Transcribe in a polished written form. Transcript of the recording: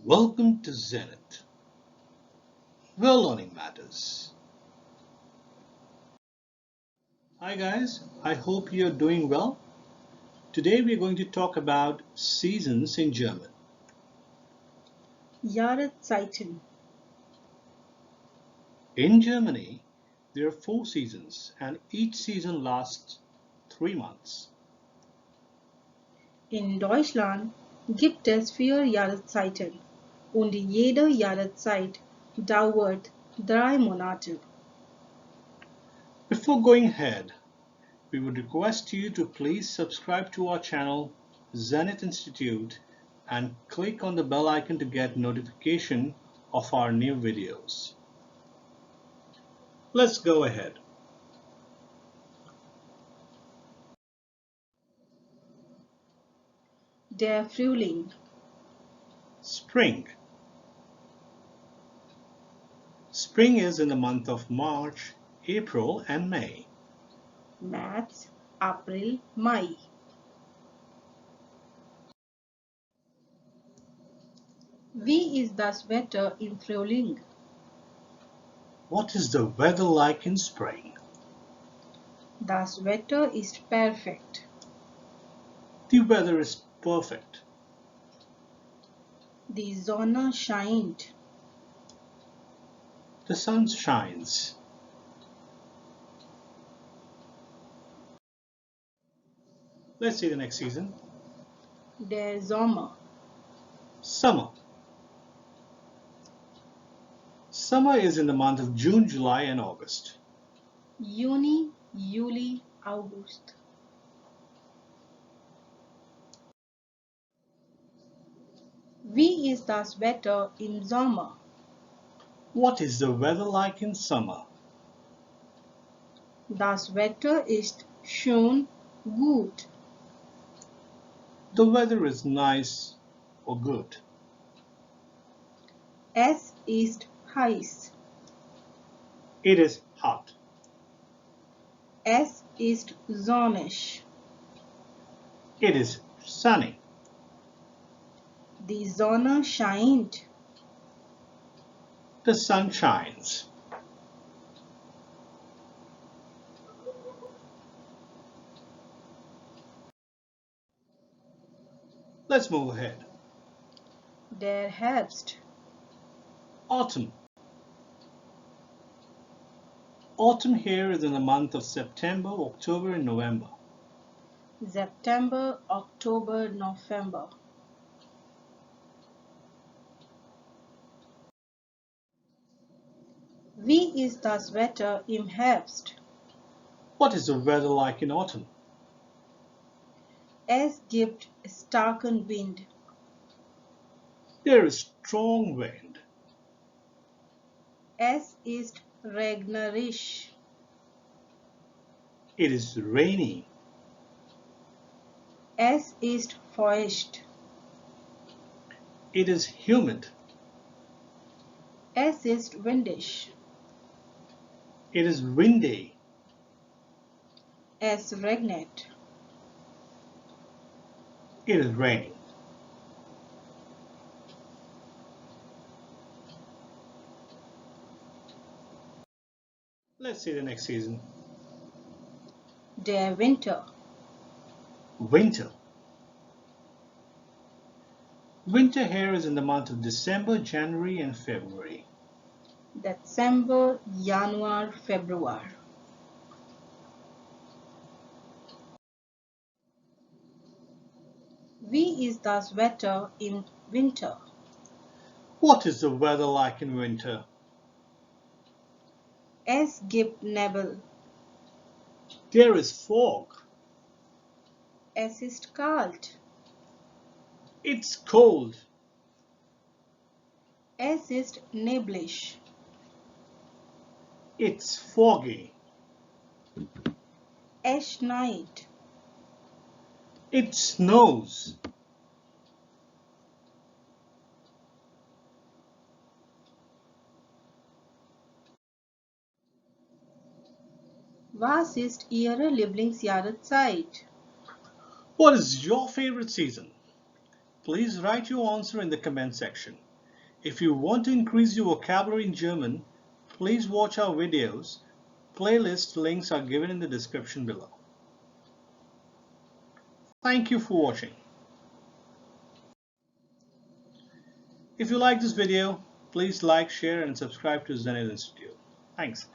Welcome to Zenith, where learning matters. Hi guys, I hope you're doing well. Today we're going to talk about seasons in German. Jahreszeiten. In Germany, there are 4 seasons and each season lasts 3 months. In Deutschland gibt es 4 Jahreszeiten und jede Jahreszeit dauert 3 Monate. Before going ahead, we would request you to please subscribe to our channel Zenith Institute and click on the bell icon to get notification of our new videos. Let's go ahead. Der Frühling. Spring. Spring is in the month of March, April and May. März, April, Mai. Wie ist das Wetter im Frühling? What is the weather like in spring? Das Wetter ist perfekt. The weather is perfect. Die Sonne scheint. The sun shines. Let's see the next season. Der Sommer. Summer. Summer is in the month of June, July and August. Juni, Juli, August. Wie ist das Wetter im Sommer? What is the weather like in summer? Das Wetter ist schön, gut. The weather is nice or good. Es ist heiß. It is hot. Es ist sonnig. It is sunny. Die Sonne scheint. The sun shines. Let's move ahead. Der Herbst. Autumn. Autumn here is in the month of September, October and November. September, Oktober, November. Wie ist das Wetter im Herbst? What is the weather like in autumn? Es gibt starken Wind. There is strong wind. Es ist regnerisch. It is rainy. Es ist feucht. It is humid. Es ist windig. It is windy. Es regnet. It is raining. Let's see the next season. Der Winter. Winter. Winter here is in the month of December, January and February. Dezember, Januar, Februar. Wie ist das Wetter im Winter? What is the weather like in winter? Es gibt Nebel. There is fog. Es ist kalt. It's cold. Es ist neblig. It's foggy. Es schneit. It snows. Was ist Ihre Lieblingsjahreszeit? What is your favorite season? Please write your answer in the comment section. If you want to increase your vocabulary in German, please watch our videos. Playlist links are given in the description below. Thank you for watching. If you like this video, please like, share and subscribe to Zenit Institute. Thanks.